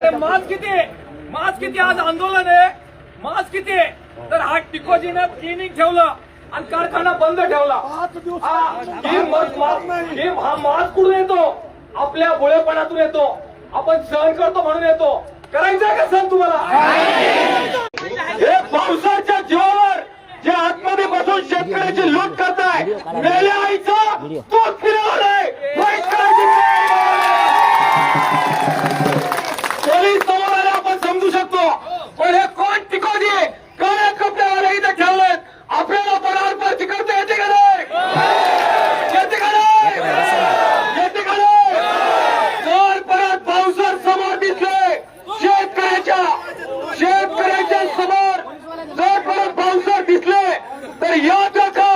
मास किती आज आंदोलन आहे. मास किती तर हा टिकोजीनं क्लिनिक ठेवलं आणि कारखाना बंद ठेवला. हा मास कुठून येतो? आपल्या भोळेपणातून येतो. आपण सहन करतो म्हणून येतो. करायचंय का सहन तुम्हाला? हे पावसाच्या जीवावर जे आतमध्ये बसून शेतकऱ्याची लूट करताय, मेल्या आईचं दूध फिरवलंय. वाईट करायची पोलीस समोर आले आपण समजू शकतो, पण हे कोण टिकोजी काळ्या कपड्यावाले इथे ठेवलेत? आपल्याला बरोबर तिकडते येते का नाही? येते का नाही? येते का नाही? जर परत पावसात समोर दिसले शेतकऱ्याच्या समोर जर परत पावसात दिसले तर याद रखा,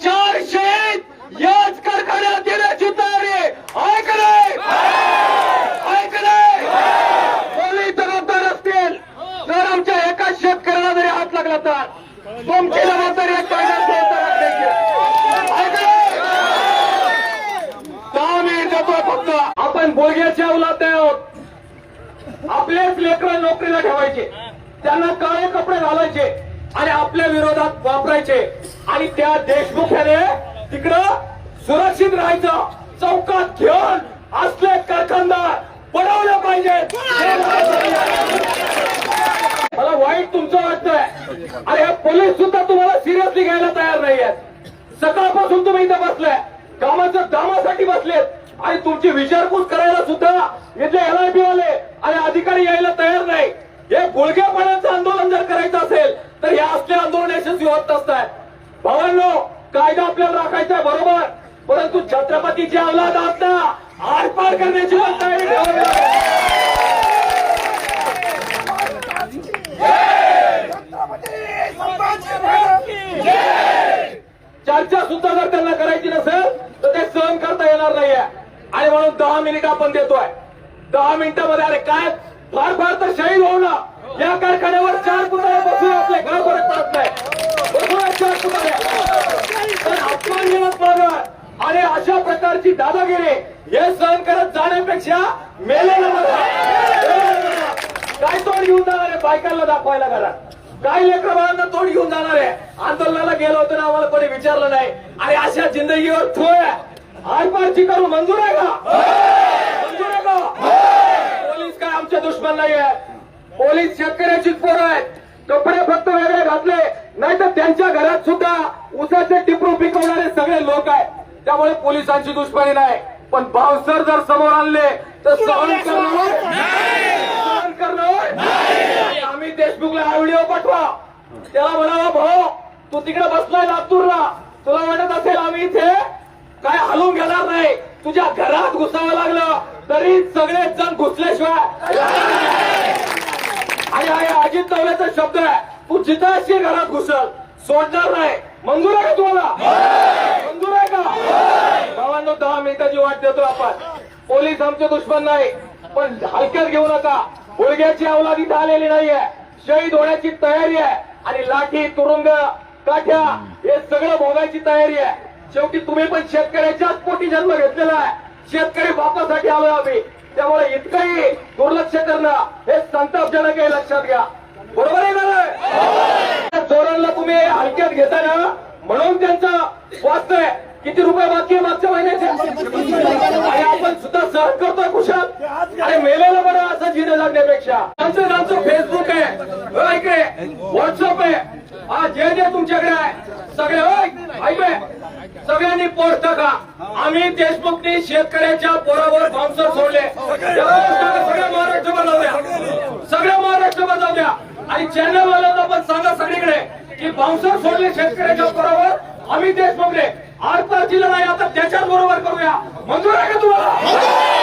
4 शहीद याच कारखान्यात देण्याची तयारी आहे का नाही? आहे का नाही? पोलीस जबाबदार असतील तर आमच्या एका शेतकऱ्याला जरी हात लागला तर तुमची जबाबदारी आहे कायद्यात राखण्याची. आहे का नाही? 10 मिनिट देतोय फक्त. आपण बोलग्याचे औलाद आहोत. आपलेच लेकरं नोकरीला ठेवायचे, त्यांना काळे कपडे घालायचे आणि आपल्या विरोधात वापरायचे आणि त्या देशमुखाने तिकडं सुरक्षित राहायचं. चौकात घेऊन असले कारखानदार पडवले पाहिजेत. मला वाईट तुमचं वाटतंय. अरे हे पोलीस सुद्धा तुम्हाला सिरियसली घ्यायला तयार नाहीयेत. सकाळपासून तुम्ही इथे बसले, कामासाठी बसलेत आणि तुमची विचारपूस करायला सुद्धा इथले LIB वाले आणि अधिकारी यायला तयार नाही. हे गुळघेपणाचं आंदोलन जर करायचं असेल तर हे असले आंदोलन यशस्वी होत नसतात. भावांनो, कायदा आपल्याला राखायचा बरोबर, परंतु छत्रपतीची औलाद असता आरपार करण्याची पण तयारी ठेवावी लागेल. चर्चा सुद्धा जर त्यांना करायची नसेल तर ते सहन करता येणार नाहीये आणि म्हणून 10 मिनिट आपण देतोय. 10 मिनिटांमध्ये अरे काय फार तर शहीद होऊ ना. या कारखान्यावर 4 पुतळे बसून आपले घर परत पडत नाही. बसून 4 पुतळे पण अपमान मिळत मागत आणि अशा प्रकारची दादागिरी हे सहन करत जाण्यापेक्षा मेलेला काय तोड घेऊन जाणार आहे? बायकांना दाखवायला घरात काय लेकर बाळांना तोड घेऊन जाणार आहे? आंदोलनाला गेलो होतो ना, आम्हाला कोणी विचारलं नाही. आणि अशा जिंदगीवर थोय आरपारची करू मंजूर आहे का? मंजूर आहे का? पोलीस काय आमचे दुश्मन नाही आहेत. पोलीस शेतकऱ्याचीच पोरं आहेत. कपडे फक्त वेगळे घातले नाही तर त्यांच्या घरात सुद्धा उसाचे टिपरू पिकवणारे सगळे लोक आहेत. त्यामुळे पोलिसांची दुश्मनी नाही. पण बाउन्सर जर समोर आणले तर सहन करणार. आम्ही देशमुखला हा व्हिडिओ पाठवा, त्याला म्हणावा भाऊ तू तिकडे बसलाय लातूरला, तुला वाटत असेल आम्ही इथे काय हलवून घेणार नाही. तुझ्या घरात घुसावं लागलं तरी सगळे जण घुसल्याशिवाय. आणि अजित तवलेचा शब्द आहे, तू जिथं अशी घरात घुसल सोडणार नाही. मंजूर आहे का तुम्हाला? मंजूर आहे का? भावांनो, 10 मिनिटाची वाट देतो आपण. पोलीस आमचे दुश्मन नाही, पण हलक्यात घेऊ नका. गुळघ्याची औलाद इथं आलेली नाहीये. शहीद होण्याची तयारी आहे आणि लाठी, तुरुंग, काठ्या हे सगळं भोगायची तयारी आहे. शेवटी तुम्ही पण शेतकऱ्याच्याच पोटी जन्म घेतलेला आहे. शेतकरी बापासाठी आलोय आम्ही. त्यामुळे इतकंही दुर्लक्ष करणं हे संतापजनक आहे, लक्षात घ्या. बरोबर आहे का? चोरांना तुम्ही हलक्यात घेता ना, म्हणून त्यांचं वाचतंय. किती रुपये बाकी आहे मागच्या महिन्याचे? आणि आपण सुद्धा सहन करतोय कुशाल. आणि मेलेलं बरं असं जिने लागण्यापेक्षा. आमचं फेसबुक आहे, इकडे व्हॉट्सअप आहे, जे तुमच्याकडे आहे सगळे ऐकले सगळ्यांनी पोस्ट टाका. आम्ही देशमुखनी शेतकऱ्याच्या पोरावर बाउन्सर सोडले. सगळ्या महाराष्ट्रभर जाऊ द्या, सगळ्या महाराष्ट्रभर जाऊ द्या. आणि चॅनलवाल्यांना पण सांगा सगळीकडे की बाउन्सर सोडले शेतकऱ्याच्या पोरावर. आम्ही देशमुखने आरपारची लढाई आता त्याच्याच बरोबर करूया. मंजूर आहे का तुम्हाला?